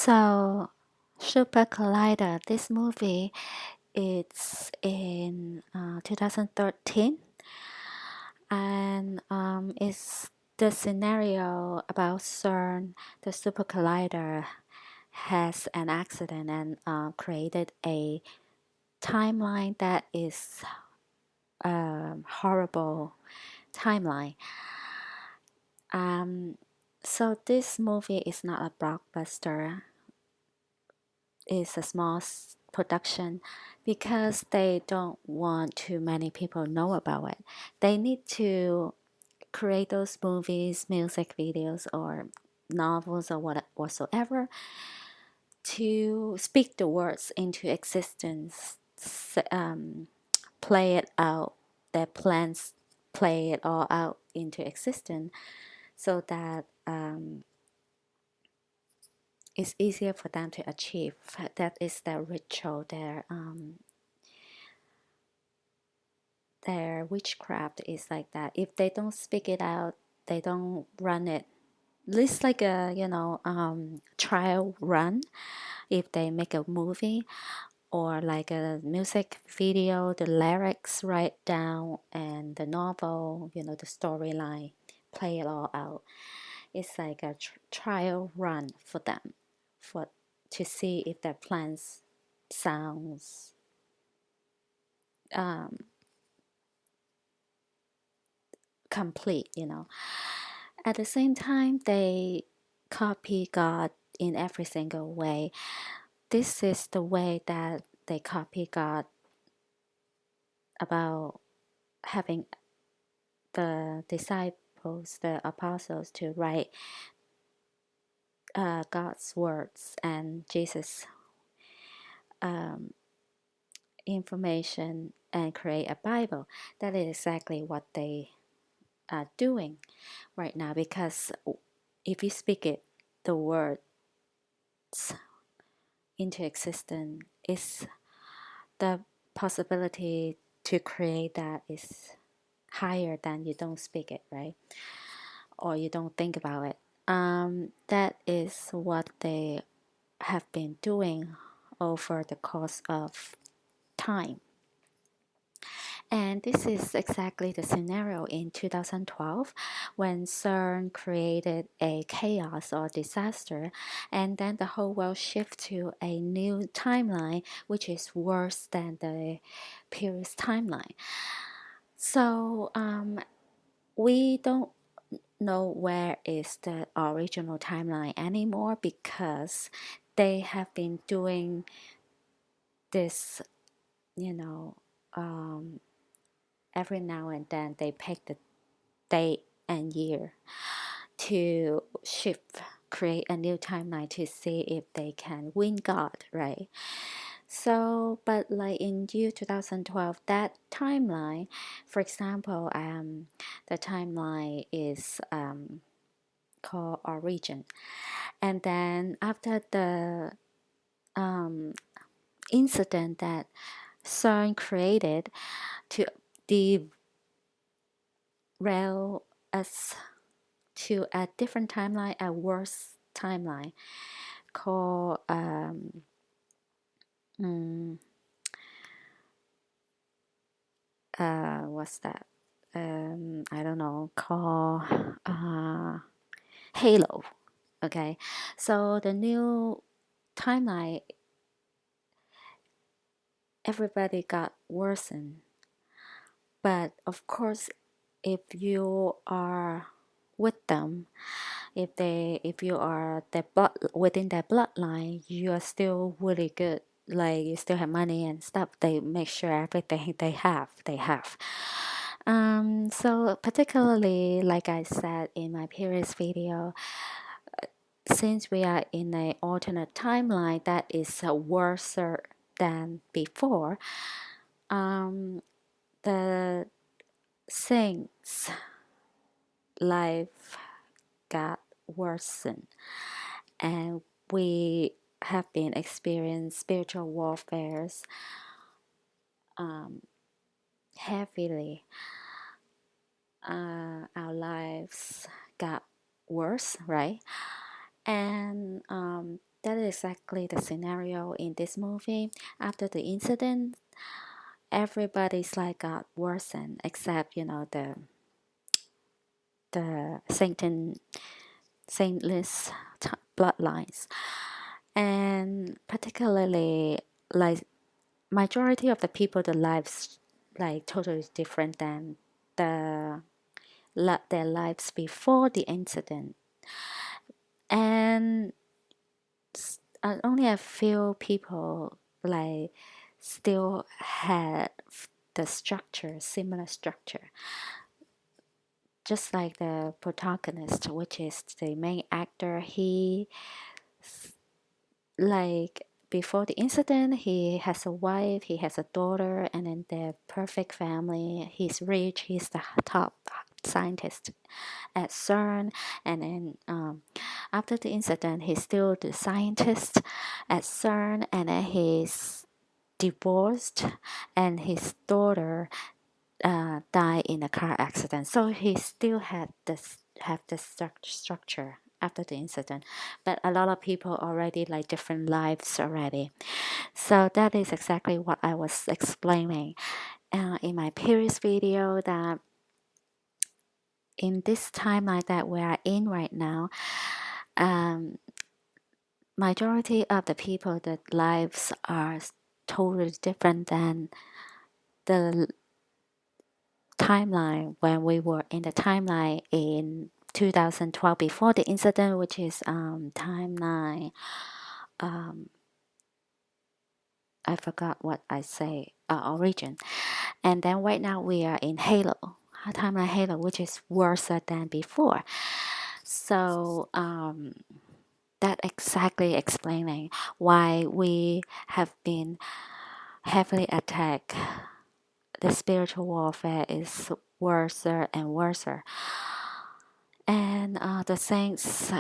So, Super Collider, this movie, it's in 2013, and it's the scenario about Cern, the Super Collider, has an accident and created a timeline that is horrible timeline. So this movie is not a blockbuster. It's a small production because they don't want too many people know about it. They need to create those movies, music videos, or novels or whatsoever to speak the words into existence, play it out, their plans, play it all out into existence so that it's easier for them to achieve. That is their ritual, their witchcraft is like that. If they don't speak it out, they don't run it. It's like a trial run. If they make a movie or like a music video, the lyrics write down, and the novel, the storyline, play it all out. It's like a trial run for them, for to see if their plans sounds complete. At the same time, they copy God in every single way. This is the way that they copy God about having the disciples, the apostles, to write God's words and Jesus' information and create a Bible. That is exactly what they are doing right now, because if you speak it, the words into existence, is the possibility to create that is higher than you don't speak it, right? Or you don't think about it. That is what they have been doing over the course of time. And this is exactly the scenario in 2012 when CERN created a chaos or disaster, and then the whole world shifted to a new timeline, which is worse than the previous timeline. So we don't know where is the original timeline anymore, because they have been doing this, every now and then they pick the date and year to shift, create a new timeline to see if they can win God, right? So, but like in year 2012, that timeline, for example, the timeline is called Origin. And then after the incident that CERN created to derail us to a different timeline, a worse timeline called what's that? I don't know, called Halo. Okay, so the new timeline, everybody got worsened, but of course, if you are with them, if you are the blood within their bloodline, you are still really good. Like you still have money and stuff. They make sure everything they have. So particularly, like I said in my previous video, since we are in an alternate timeline that is worse than before, the saints' life got worsened, and we have been experiencing spiritual warfares heavily. Our lives got worse, right? And that is exactly the scenario in this movie. After the incident, everybody's like got worsened except the saintless bloodlines, and particularly like majority of the people, the lives like totally different than the their lives before the incident, and only a few people like still had the structure, similar structure, just like the protagonist, which is the main actor. He like before the incident, he has a wife, he has a daughter, and then they're perfect family. He's rich, he's the top scientist at Cern, and then after the incident, he's still the scientist at Cern, and then he's divorced, and his daughter died in a car accident. So he still had this have this structure after the incident, but a lot of people already like different lives already. So that is exactly what I was explaining in my previous video, that in this timeline that we are in right now, um, majority of the people, the lives are totally different than the timeline when we were in the timeline in 2012 before the incident, which is timeline. I forgot what I say. Origin, and then right now we are in Halo, timeline Halo, which is worse than before. So that exactly explaining why we have been heavily attacked. The spiritual warfare is worse and worse, and the things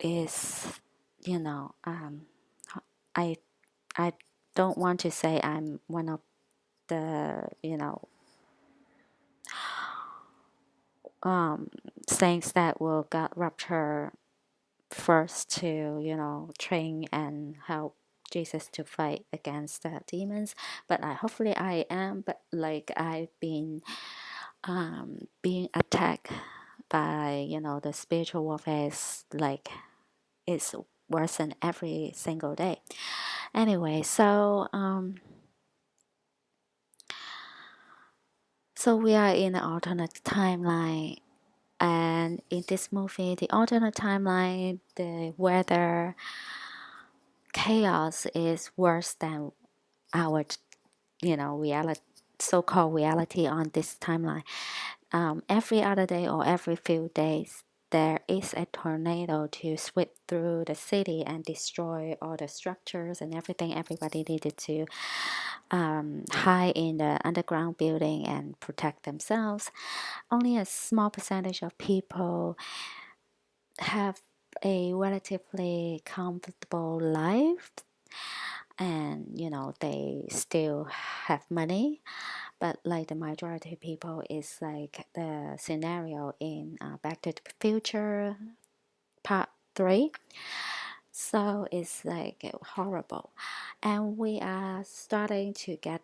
is, you know, I I don't want to say I'm one of the things that will get rupture first to train and help Jesus to fight against the demons. But hopefully I am. But like I've been being attacked by the spiritual warfare is like it's worse than every single day. Anyway, so we are in an alternate timeline, and in this movie, the alternate timeline, the weather chaos is worse than our reality, so-called reality on this timeline. Every other day or every few days, there is a tornado to sweep through the city and destroy all the structures and everything. Everybody needed to hide in the underground building and protect themselves. Only a small percentage of people have a relatively comfortable life, and they still have money, but like the majority of people is like the scenario in Back to the Future Part 3. So it's like horrible, and we are starting to get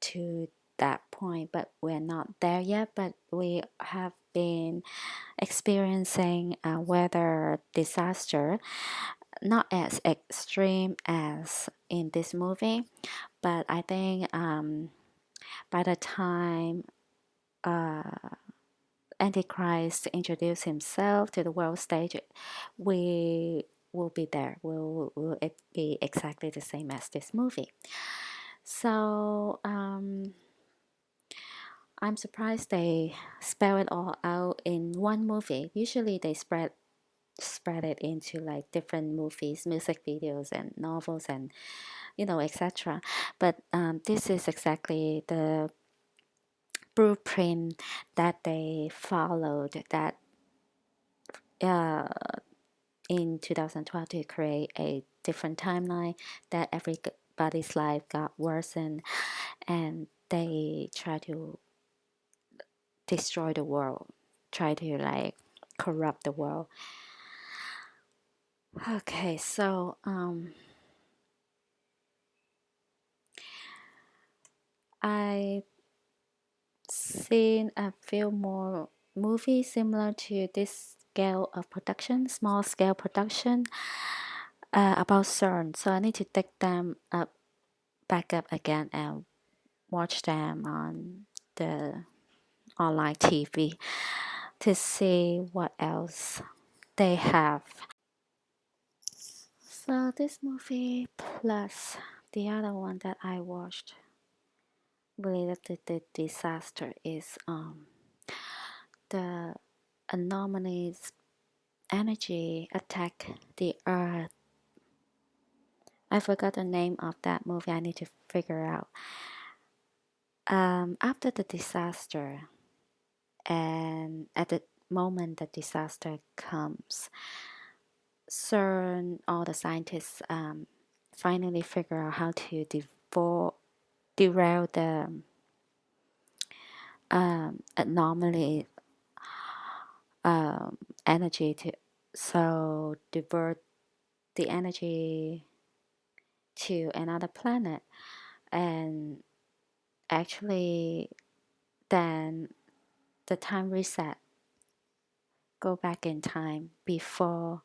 to that point, but we're not there yet. But we have been experiencing a weather disaster, not as extreme as in this movie, but I think by the time Antichrist introduced himself to the world stage, we will be there. Will it be exactly the same as this movie? So I'm surprised they spell it all out in one movie. Usually they spread it into like different movies, music videos, and novels, and etc. But this is exactly the blueprint that they followed, that uh, in 2012 to create a different timeline, that everybody's life got worsened, and they try to destroy the world, try to like corrupt the world. Okay, so I've seen a few more movies similar to this scale of production, small scale production, about Cern. So I need to take them up, back up again, and watch them on the online TV to see what else they have. So this movie plus the other one that I watched related to the disaster is the anomalous energy attack the earth. I forgot the name of that movie. I need to figure out. After the disaster, and at the moment the disaster comes, CERN, all the scientists finally figure out how to derail the anomaly energy to so divert the energy to another planet, and actually then the time reset, go back in time before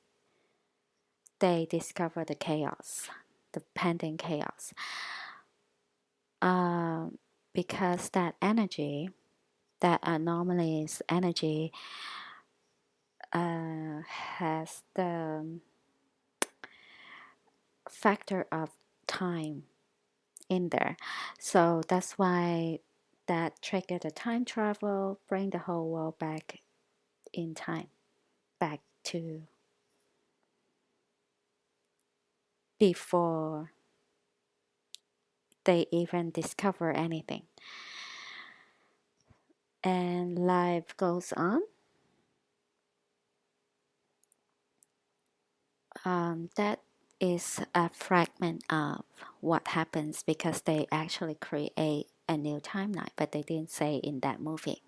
they discover the chaos, the pending chaos. Because that energy, that anomalous energy, has the factor of time in there. So that's why that triggered the time travel, bring the whole world back in time, back to before they even discover anything. And life goes on. That is a fragment of what happens because they actually create a new timeline, but they didn't say in that movie.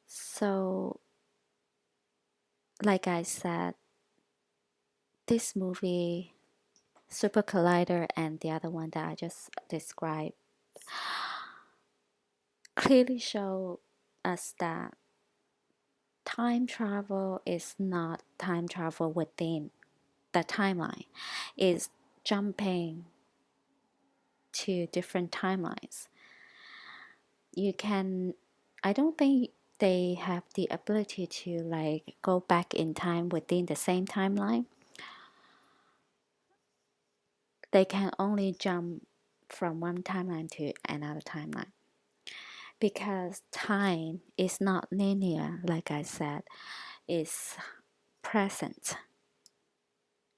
So, like I said, this movie, Super Collider, and the other one that I just described, clearly show us that time travel is not time travel within the timeline, is jumping to different timelines. You can, I don't think they have the ability to like go back in time within the same timeline. They can only jump from one timeline to another timeline because time is not linear, like I said, it's present,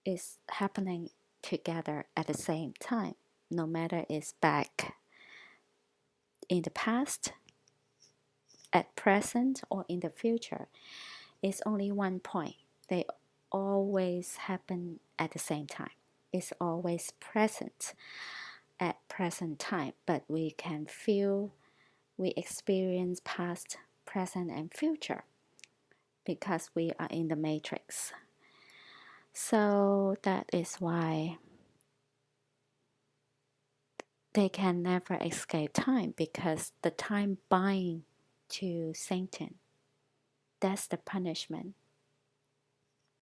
it's happening together at the same time, no matter it's back in the past, at present, or in the future. It's only one point. They always happen at the same time. It's always present at present time, but we can feel, we experience past, present, and future because we are in the matrix. So that is why they can never escape time because the time bind to Satan. That's the punishment